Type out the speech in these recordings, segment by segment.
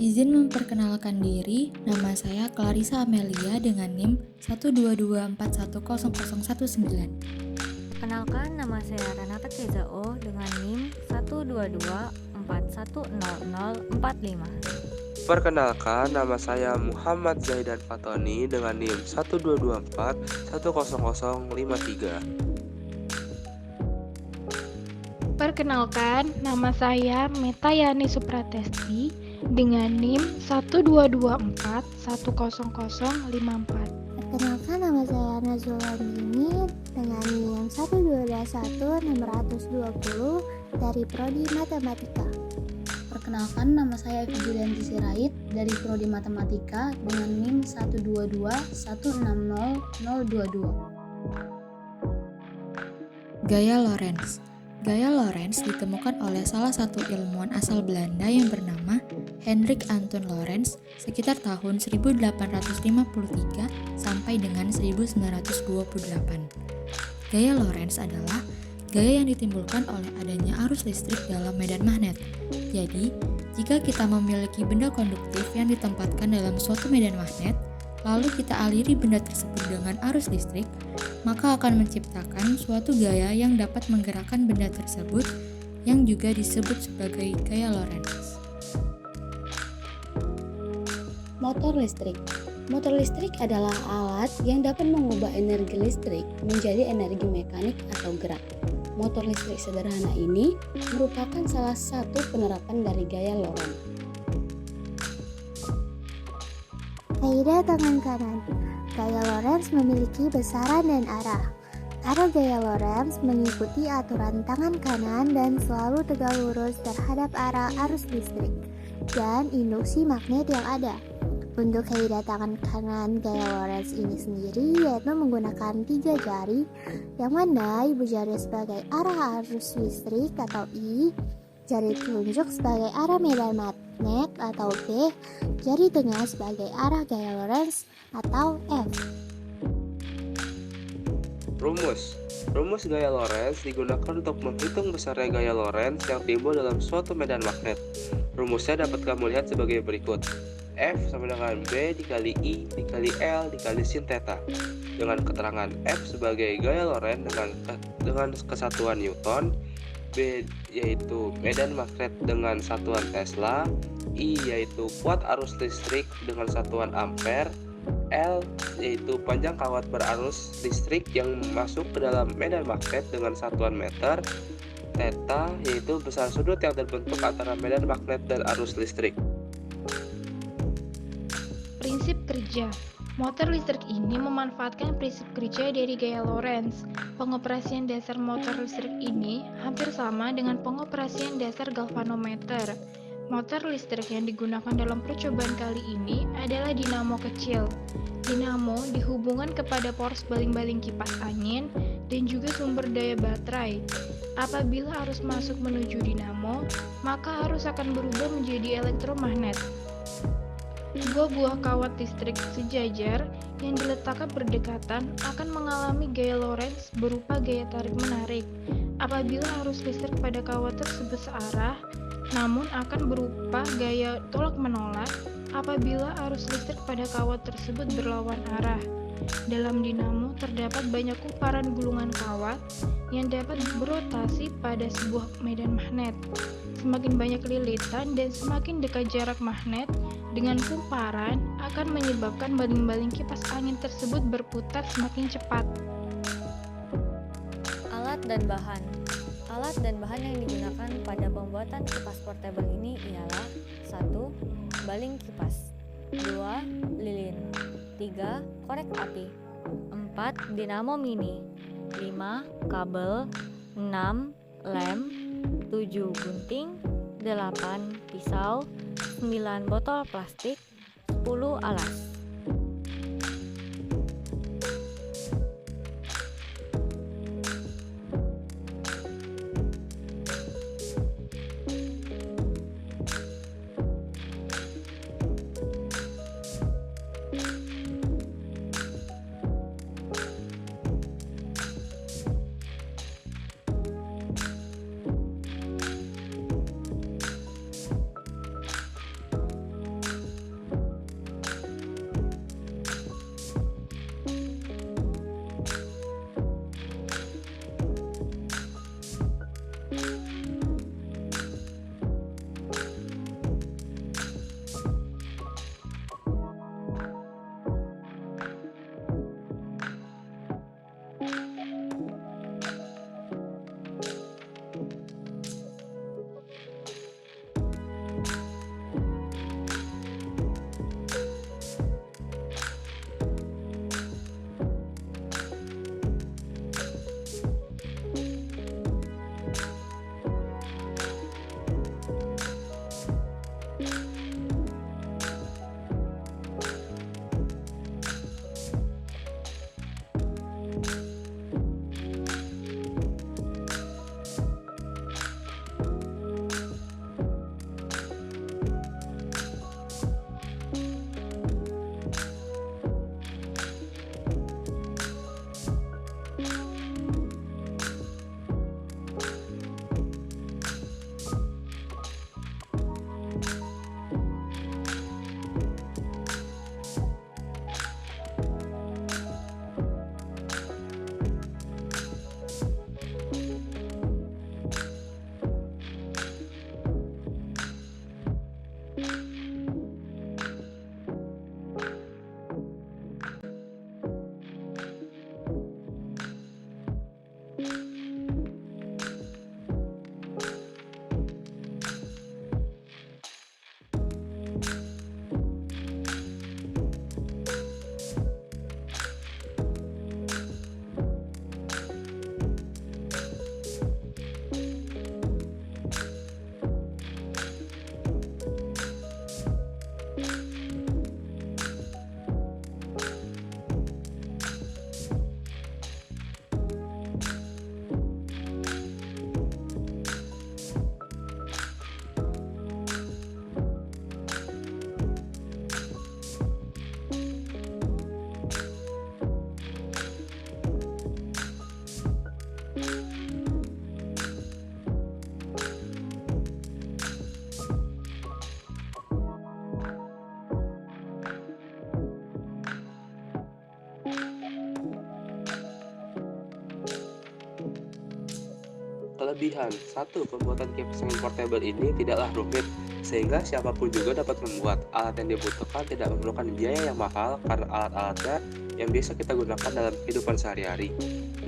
Izin memperkenalkan diri, nama saya Clarissa Amelia dengan NIM 122410019. Perkenalkan, nama saya Renata Kezao dengan NIM 122410045. Perkenalkan, nama saya Muhammad Zaidan Fatoni dengan NIM 122410053. Perkenalkan, nama saya Metayani Supratesti dengan NIM 122410054. Perkenalkan, nama saya Nazula Mini dengan NIM 1211620 dari Prodi Matematika. Perkenalkan, nama saya Evi Julianti Sirait dari Prodi Matematika dengan NIM 122160022. Gaya Lorentz. Gaya Lorentz ditemukan oleh salah satu ilmuwan asal Belanda yang bernama Hendrik Antoon Lorentz sekitar tahun 1853 sampai dengan 1928. Gaya Lorentz adalah gaya yang ditimbulkan oleh adanya arus listrik dalam medan magnet. Jadi, jika kita memiliki benda konduktif yang ditempatkan dalam suatu medan magnet, lalu kita aliri benda tersebut dengan arus listrik, maka akan menciptakan suatu gaya yang dapat menggerakkan benda tersebut yang juga disebut sebagai gaya Lorentz. Motor listrik. Motor listrik adalah alat yang dapat mengubah energi listrik menjadi energi mekanik atau gerak. Motor listrik sederhana ini merupakan salah satu penerapan dari gaya Lorentz. Kaidah tangan kanan. Gaya Lorentz memiliki besaran dan arah. Arah gaya Lorentz mengikuti aturan tangan kanan dan selalu tegak lurus terhadap arah arus listrik dan induksi magnet yang ada. Untuk kaidah tangan kanan gaya Lorentz ini sendiri yaitu menggunakan 3 jari, yang mana ibu jari sebagai arah arus listrik atau I, jari telunjuk sebagai arah medan magnet atau B, jari tengah sebagai arah gaya Lorentz atau F. Rumus gaya Lorentz digunakan untuk menghitung besarnya gaya Lorentz yang timbul dalam suatu medan magnet. Rumusnya dapat kamu lihat sebagai berikut. F sama dengan B dikali I dikali L dikali sin theta. Dengan keterangan F sebagai gaya Lorentz dengan kesatuan Newton, B yaitu medan magnet dengan satuan Tesla, I yaitu kuat arus listrik dengan satuan ampere, L yaitu panjang kawat berarus listrik yang masuk ke dalam medan magnet dengan satuan meter, theta yaitu besar sudut yang terbentuk antara medan magnet dan arus listrik. Prinsip kerja. Motor listrik ini memanfaatkan prinsip kerja dari gaya Lorentz. Pengoperasian dasar motor listrik ini hampir sama dengan pengoperasian dasar galvanometer. Motor listrik yang digunakan dalam percobaan kali ini adalah dinamo kecil. Dinamo dihubungkan kepada poros baling-baling kipas angin dan juga sumber daya baterai. Apabila arus masuk menuju dinamo, maka arus akan berubah menjadi elektromagnet. Dua buah kawat listrik sejajar yang diletakkan berdekatan akan mengalami gaya Lorentz berupa gaya tarik-menarik. Apabila arus listrik pada kawat tersebut searah, namun akan berupa gaya tolak-menolak apabila arus listrik pada kawat tersebut berlawan arah. Dalam dinamo terdapat banyak kumparan gulungan kawat yang dapat berotasi pada sebuah medan magnet. Semakin banyak lilitan dan semakin dekat jarak magnet dengan kumparan akan menyebabkan baling-baling kipas angin tersebut berputar semakin cepat. Alat dan bahan. Alat dan bahan yang digunakan pada pembuatan kipas portable ini ialah 1. Baling kipas, 2. Lilin, 3. Korek api, 4. Dinamo mini, 5. Kabel, 6. Lem, 7. Gunting, 8. Pisau, 9. Botol plastik, 10. Alas. Kelebihan 1. Pembuatan kipas angin portable ini tidaklah rumit, sehingga siapapun juga dapat membuat. Alat yang dibutuhkan tidak memerlukan biaya yang mahal karena alat-alatnya yang biasa kita gunakan dalam kehidupan sehari-hari.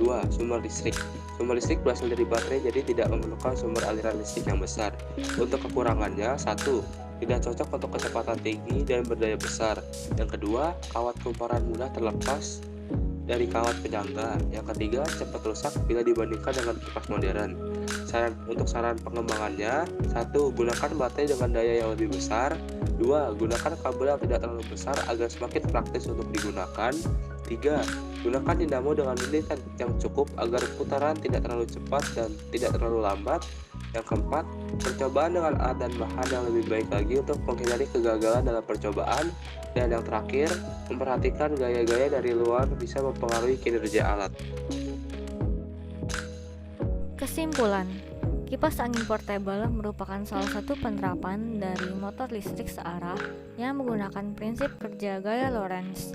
2. Sumber listrik. Sumber listrik berasal dari baterai, jadi tidak memerlukan sumber aliran listrik yang besar. Untuk kekurangannya, 1. Tidak cocok untuk kecepatan tinggi dan berdaya besar. Yang kedua, kawat kumparan mudah terlepas dari kawat penyangga. Yang ketiga, cepat rusak bila dibandingkan dengan kipas modern. Untuk saran pengembangannya, 1. Gunakan baterai dengan daya yang lebih besar. 2. Gunakan kabel yang tidak terlalu besar agar semakin praktis untuk digunakan. 3. Gunakan dinamo dengan lilitan yang cukup agar putaran tidak terlalu cepat dan tidak terlalu lambat. Yang keempat, percobaan dengan alat dan bahan yang lebih baik lagi untuk menghindari kegagalan dalam percobaan. Dan yang terakhir, memperhatikan gaya-gaya dari luar bisa mempengaruhi kinerja alat. Kesimpulan, kipas angin portable merupakan salah satu penerapan dari motor listrik searah yang menggunakan prinsip kerja gaya Lorentz.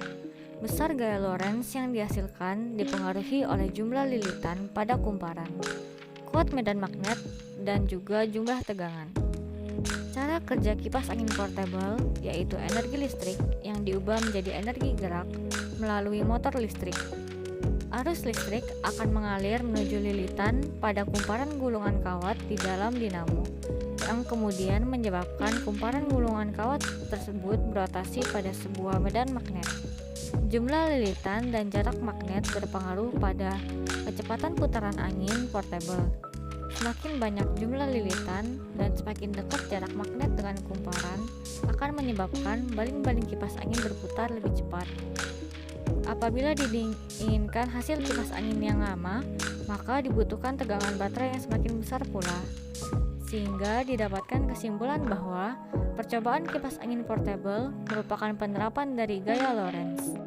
Besar gaya Lorentz yang dihasilkan dipengaruhi oleh jumlah lilitan pada kumparan, kuat medan magnet, dan juga jumlah tegangan. Cara kerja kipas angin portable yaitu energi listrik yang diubah menjadi energi gerak melalui motor listrik. Arus listrik akan mengalir menuju lilitan pada kumparan gulungan kawat di dalam dinamo, yang kemudian menyebabkan kumparan gulungan kawat tersebut berotasi pada sebuah medan magnet. Jumlah lilitan dan jarak magnet berpengaruh pada kecepatan putaran angin portable. Semakin banyak jumlah lilitan dan semakin dekat jarak magnet dengan kumparan akan menyebabkan baling-baling kipas angin berputar lebih cepat. Apabila diinginkan hasil kipas angin yang lama, maka dibutuhkan tegangan baterai yang semakin besar pula. Sehingga didapatkan kesimpulan bahwa percobaan kipas angin portable merupakan penerapan dari gaya Lorentz.